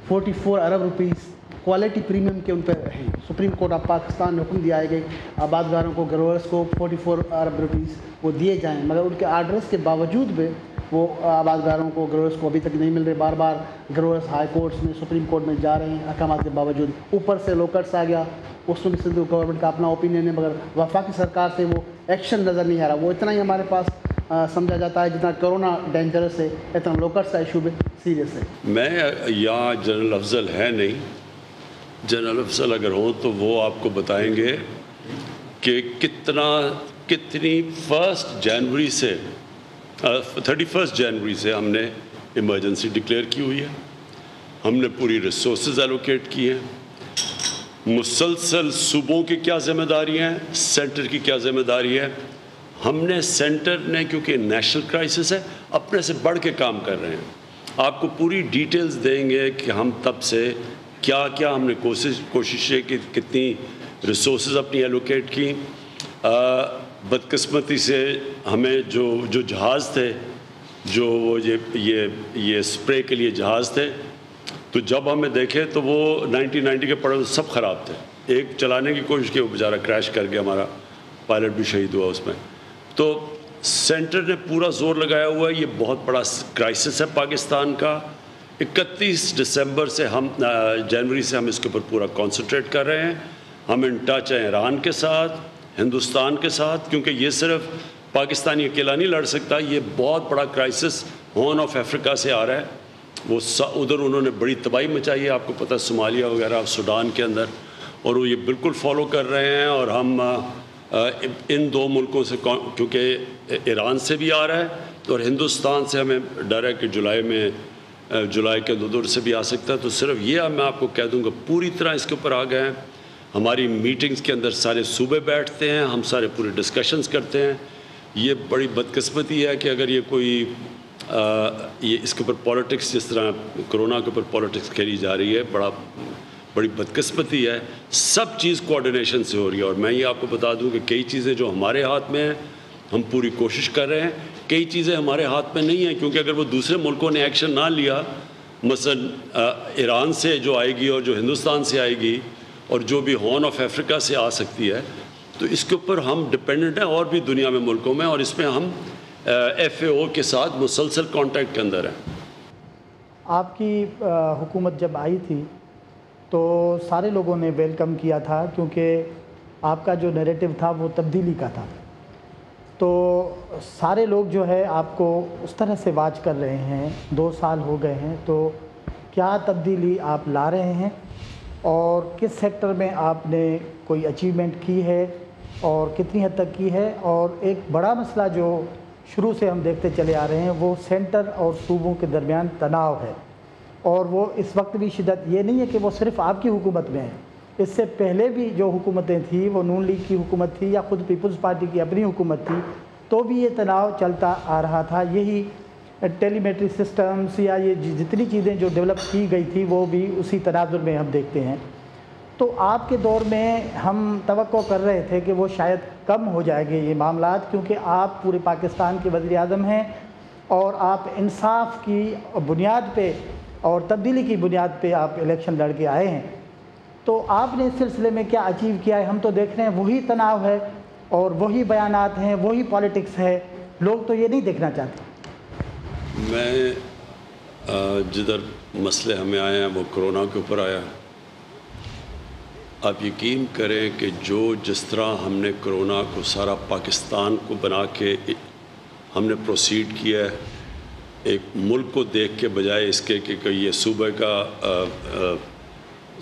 44 ارب روپیز क्वालिटी प्रीमियम के उन पर है। सुप्रीम कोर्ट ऑफ पाकिस्तान ने हुक्म दिया है कि आबादगारों को, ग्रोवर्स को 44 अरब रुपीस वो दिए जाएं, मगर उनके आर्डर्स के बावजूद भी वो आबादगारों को, ग्रोवर्स को अभी तक नहीं मिल रहे। बार बार ग्रोवर्स हाई कोर्ट्स में, सुप्रीम कोर्ट में जा रहे हैं अहकामात के बावजूद। ऊपर से लोकट्स आ गया, उसमें भी सिंध गवर्नमेंट का अपना ओपिनियन है, मगर वफाकी सरकार से वो एक्शन नज़र नहीं आ रहा। वो इतना ही हमारे पास समझा जाता है जितना कोरोना डेंजरस है, इतना लोकट्स का इशू भी सीरियस है। मैं यहाँ जनरल अफजल है नहीं, जनरल अफजल अगर हो तो वो आपको बताएंगे कि कितनी 1 जनवरी से 31 जनवरी से हमने इमरजेंसी डिक्लेयर की हुई है। हमने पूरी रिसोर्सेज एलोकेट की हैं। मुसलसल सूबों की क्या ज़िम्मेदारी है, सेंटर की क्या ज़िम्मेदारी है। हमने सेंटर ने, क्योंकि नेशनल क्राइसिस है, अपने से बढ़ के काम कर रहे हैं। आपको पूरी डिटेल्स देंगे कि हम तब से क्या क्या हमने कोशिशें की, कितनी रिसोर्सेज अपनी एलोकेट की। बदकिस्मती से हमें जो जहाज़ थे, जो वो ये स्प्रे के लिए जहाज़ थे, तो जब हमें देखे तो वो 1990 के पड़े सब ख़राब थे। एक चलाने की कोशिश की, वो बेचारा क्रैश कर गया, हमारा पायलट भी शहीद हुआ उसमें। तो सेंटर ने पूरा जोर लगाया हुआ है। ये बहुत बड़ा क्राइसिस है पाकिस्तान का। 31 दिसंबर से जनवरी से हम इसके ऊपर पूरा कॉन्सेंट्रेट कर रहे हैं। हम इन टच हैं ईरान के साथ, हिंदुस्तान के साथ, क्योंकि ये सिर्फ पाकिस्तानी अकेला नहीं लड़ सकता। ये बहुत बड़ा क्राइसिस हॉर्न ऑफ अफ्रीका से आ रहा है। वो उधर उन्होंने बड़ी तबाही मचाई है, आपको पता है, सोमालिया वगैरह, सूडान के अंदर, और वो ये बिल्कुल फॉलो कर रहे हैं। और हम इन 2 मुल्कों से, क्योंकि ईरान से भी आ रहा है और हिंदुस्तान से हमें डर है कि जुलाई के दौर से भी आ सकता है। तो सिर्फ ये मैं आपको कह दूँगा, पूरी तरह इसके ऊपर आ गए हैं। हमारी मीटिंग्स के अंदर सारे सूबे बैठते हैं, हम सारे पूरे डिस्कशंस करते हैं। ये बड़ी बदकिस्मती है कि अगर ये कोई ये इसके ऊपर पॉलिटिक्स, जिस तरह कोरोना के ऊपर पॉलिटिक्स खेली जा रही है, बड़ी बदकिस्मती है। सब चीज़ कोऑर्डिनेशन से हो रही है। और मैं ये आपको बता दूं कि कई चीज़ें जो हमारे हाथ में हैं, हम पूरी कोशिश कर रहे हैं। कई चीज़ें हमारे हाथ में नहीं हैं, क्योंकि अगर वो दूसरे मुल्कों ने एक्शन ना लिया, मसलन ईरान से जो आएगी और जो हिंदुस्तान से आएगी और जो भी हॉर्न ऑफ अफ्रीका से आ सकती है, तो इसके ऊपर हम डिपेंडेंट हैं और भी दुनिया में मुल्कों में। और इसमें हम FAO के साथ मुसलसल कांटेक्ट के अंदर हैं। आपकी हुकूमत जब आई थी तो सारे लोगों ने वेलकम किया था, क्योंकि आपका जो नैरेटिव था वो तब्दीली का था। तो सारे लोग जो है आपको उस तरह से वाच कर रहे हैं। 2 साल हो गए हैं, तो क्या तब्दीली आप ला रहे हैं और किस सेक्टर में आपने कोई अचीवमेंट की है और कितनी हद तक की है? और एक बड़ा मसला जो शुरू से हम देखते चले आ रहे हैं, वो सेंटर और सूबों के दरमियान तनाव है। और वो इस वक्त भी शिद्दत ये नहीं है कि वो सिर्फ आपकी हुकूमत में है। इससे पहले भी जो हुकूमतें थी, वो नून लीग की हुकूमत थी या ख़ुद पीपल्स पार्टी की अपनी हुकूमत थी, तो भी ये तनाव चलता आ रहा था। यही टेलीमेट्री सिस्टम्स या ये जितनी चीज़ें जो डेवलप की गई थी, वो भी उसी तनाजुर में हम देखते हैं। तो आपके दौर में हम तवक्को कर रहे थे कि वो शायद कम हो जाएंगे ये मामलात, क्योंकि आप पूरे पाकिस्तान के वज़ीर आज़म हैं और आप इंसाफ की बुनियाद पे और तब्दीली की बुनियाद पे आप इलेक्शन लड़ के आए हैं। तो आपने इस सिलसिले में क्या अचीव किया है? हम तो देख रहे हैं वही तनाव है और वही बयानात हैं, वही पॉलिटिक्स है। लोग तो ये नहीं देखना चाहते। मैं जिधर मसले हमें आए हैं वो कोरोना के ऊपर आया है। आप यकीन करें कि जिस तरह हमने कोरोना को सारा पाकिस्तान को बना के हमने प्रोसीड किया है, एक मुल्क को देख के बजाय इसके कि ये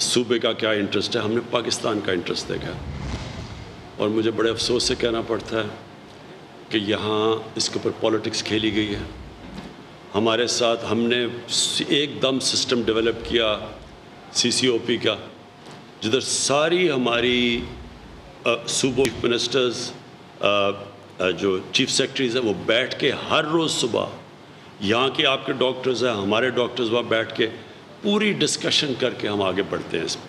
सूबे का क्या इंटरेस्ट है, हमने पाकिस्तान का इंटरेस्ट देखा। और मुझे बड़े अफसोस से कहना पड़ता है कि यहाँ इसके ऊपर पॉलिटिक्स खेली गई है। हमारे साथ हमने एकदम सिस्टम डेवलप किया CCOP का, जिधर सारी हमारी सूबों चीफ मिनिस्टर्स, जो चीफ सेक्रेटरीज हैं, वो बैठ के हर रोज़ सुबह, यहाँ के आपके डॉक्टर्स हैं, हमारे डॉक्टर्स वहाँ बैठ के पूरी डिस्कशन करके हम आगे बढ़ते हैं इसमें।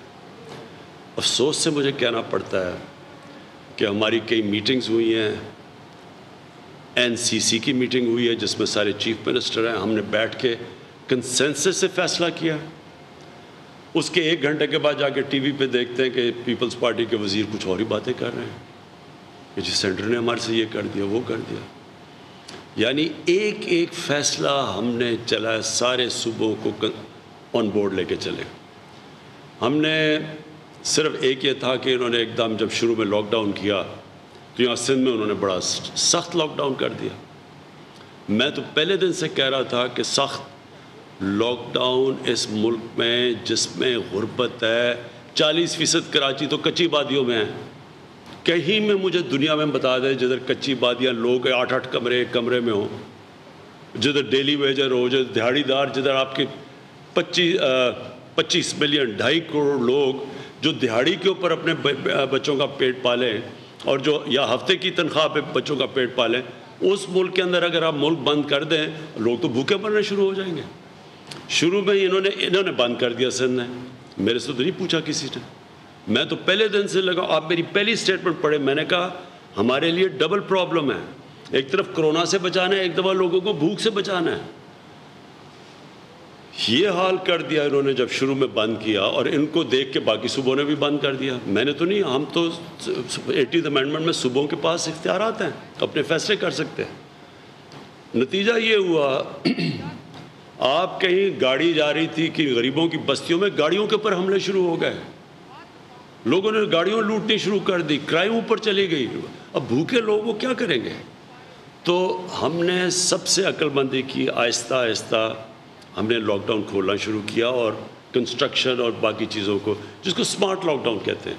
अफसोस से मुझे कहना पड़ता है कि हमारी कई मीटिंग्स हुई हैं, NCC की मीटिंग हुई है जिसमें सारे चीफ मिनिस्टर हैं, हमने बैठ के कंसेंसस से फ़ैसला किया। اس کے 1 گھنٹے کے بعد جا کے ٹی وی پہ دیکھتے ہیں کہ پیپلز پارٹی کے وزیر کچھ اور ہی باتیں کر رہے ہیں کہ جی سینٹر نے ہمارے سے یہ کر دیا وہ کر دیا. یعنی ایک ایک فیصلہ ہم نے چلا سارے صوبوں کو آن بورڈ لے کے چلے. ہم نے صرف ایک یہ تھا کہ انہوں نے ایک دم جب شروع میں لاک ڈاؤن کیا تو یہاں سندھ میں انہوں نے بڑا سخت لاک ڈاؤن کر دیا. میں تو پہلے دن سے کہہ رہا تھا کہ سخت لاک ڈاؤن اس ملک میں جس میں غربت ہے 40% کراچی تو کچی بادیوں میں ہے. کہیں میں مجھے دنیا میں بتا دیں جدھر کچی بادیاں لوگ 8-8 کمرے ایک کمرے میں ہوں, جدھر ڈیلی ویجر ہو, جدھر دہاڑی دار, جدھر آپ کے 25 ملین 2.5 کروڑ لوگ جو دہاڑی کے اوپر اپنے بچوں کا پیٹ پالیں اور جو یا ہفتے کی تنخواہ پہ بچوں کا پیٹ پالیں, اس ملک کے اندر اگر آپ ملک بند کر دیں لوگ تو بھوکے مرنے شروع ہو جائیں گے. شروع میں ہی انہوں نے بند کر دیا سندھ نے, میرے سے تو نہیں پوچھا کسی نے. میں تو پہلے دن سے لگا, آپ میری پہلی سٹیٹمنٹ پڑھے, میں نے کہا ہمارے لیے ڈبل پرابلم ہے, ایک طرف کرونا سے بچانا ہے, ایک دفعہ لوگوں کو بھوک سے بچانا ہے. یہ حال کر دیا انہوں نے جب شروع میں بند کیا, اور ان کو دیکھ کے باقی صوبوں نے بھی بند کر دیا. میں نے تو نہیں, ہم تو 80th امینڈمنٹ میں صوبوں کے پاس اختیارات ہیں, اپنے فیصلے کر سکتے ہیں. نتیجہ یہ ہوا آپ کہیں گاڑی جا رہی تھی کہ غریبوں کی بستیوں میں گاڑیوں کے اوپر حملے شروع ہو گئے, لوگوں نے گاڑیوں لوٹنی شروع کر دی, کرائم اوپر چلی گئی. اب بھوکے لوگ وہ کیا کریں گے؟ تو ہم نے سب سے عقل مندی کی, آہستہ آہستہ ہم نے لاک ڈاؤن کھولنا شروع کیا, اور کنسٹرکشن اور باقی چیزوں کو, جس کو سمارٹ لاک ڈاؤن کہتے ہیں,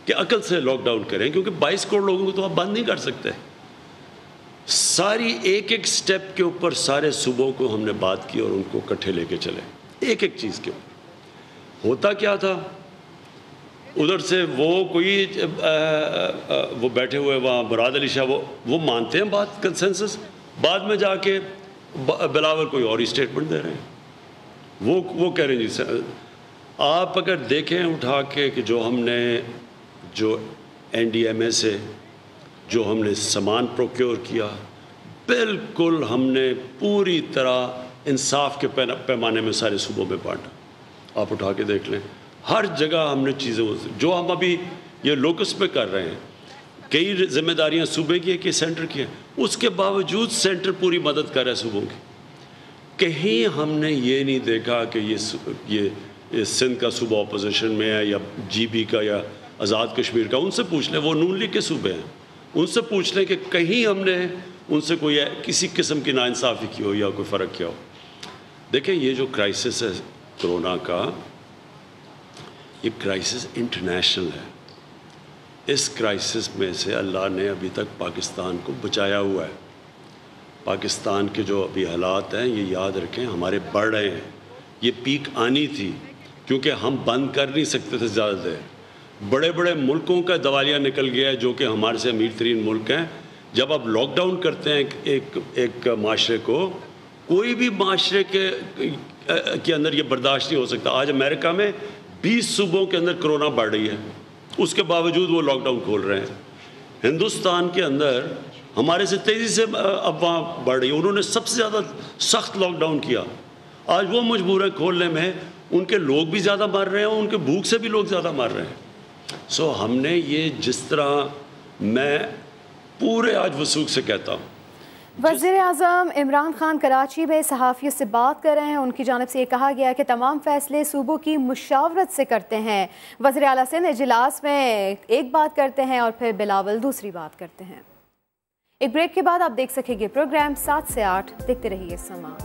کہ عقل سے لاک ڈاؤن کریں, کیونکہ 22 کروڑ لوگوں کو تو آپ بند نہیں کر سکتے. ساری ایک ایک سٹیپ کے اوپر سارے صوبوں کو ہم نے بات کی اور ان کو اکٹھے لے کے چلے, ایک ایک چیز کے اوپر. ہوتا کیا تھا, ادھر سے وہ بیٹھے ہوئے وہاں مراد علی شاہ, وہ مانتے ہیں بات کنسنسس, بعد میں جا کے بلاول کوئی اور ہی اسٹیٹمنٹ دے رہے ہیں. وہ کہہ رہے ہیں جی سر, آپ اگر دیکھیں اٹھا کے کہ جو ہم نے جو NDMA سے جو ہم نے سامان پروکیور کیا, بالکل ہم نے پوری طرح انصاف کے پیمانے میں سارے صوبوں میں بانٹا. آپ اٹھا کے دیکھ لیں, ہر جگہ ہم نے چیزیں, جو ہم ابھی یہ لوکس پہ کر رہے ہیں, کئی ذمہ داریاں صوبے کی ہیں کہ سینٹر کی ہیں, اس کے باوجود سینٹر پوری مدد کر رہا ہے صوبوں کی. کہیں ہم نے یہ نہیں دیکھا کہ یہ سندھ کا صوبہ اپوزیشن میں ہے یا GB کا یا آزاد کشمیر کا. ان سے پوچھ لیں, وہ نون لیگ کے صوبے ہیں, ان سے پوچھ لیں کہ کہیں ہم نے ان سے کوئی کسی قسم کی ناانصافی کی ہو یا کوئی فرق کیا ہو. دیکھیں یہ جو کرائسس ہے کرونا کا, یہ کرائسس انٹرنیشنل ہے. اس کرائسس میں سے اللہ نے ابھی تک پاکستان کو بچایا ہوا ہے. پاکستان کے جو ابھی حالات ہیں یہ یاد رکھیں ہمارے بڑھ رہے ہیں. یہ پیک آنی تھی کیونکہ ہم بند کر نہیں سکتے تھے زیادہ دیر. بڑے بڑے ملکوں کا دیوالیہ نکل گیا ہے جو کہ ہمارے سے امیر ترین ملک ہیں. جب آپ لاک ڈاؤن کرتے ہیں ایک معاشرے کو, کوئی بھی معاشرے کے اندر یہ برداشت نہیں ہو سکتا. آج امریکہ میں 20 صوبوں کے اندر کرونا بڑھ رہی ہے, اس کے باوجود وہ لاک ڈاؤن کھول رہے ہیں. ہندوستان کے اندر ہمارے سے تیزی سے افواہ بڑھ رہی ہے, انہوں نے سب سے زیادہ سخت لاک ڈاؤن کیا. آج وہ مجبور ہیں کھولنے میں, ان کے لوگ بھی زیادہ مر رہے ہیں, ان کے بھوک سے بھی لوگ زیادہ مر رہے ہیں. سو ہم نے یہ جس طرح, میں پورے آج وثوق سے کہتا ہوں, وزیر اعظم عمران خان کراچی میں صحافیوں سے بات کر رہے ہیں. ان کی جانب سے یہ کہا گیا کہ تمام فیصلے صوبوں کی مشاورت سے کرتے ہیں. وزیر اعلیٰ سندھ اجلاس میں ایک بات کرتے ہیں اور پھر بلاول دوسری بات کرتے ہیں. ایک بریک کے بعد آپ دیکھ سکیں گے پروگرام 7 سے 8. دیکھتے رہیے سما.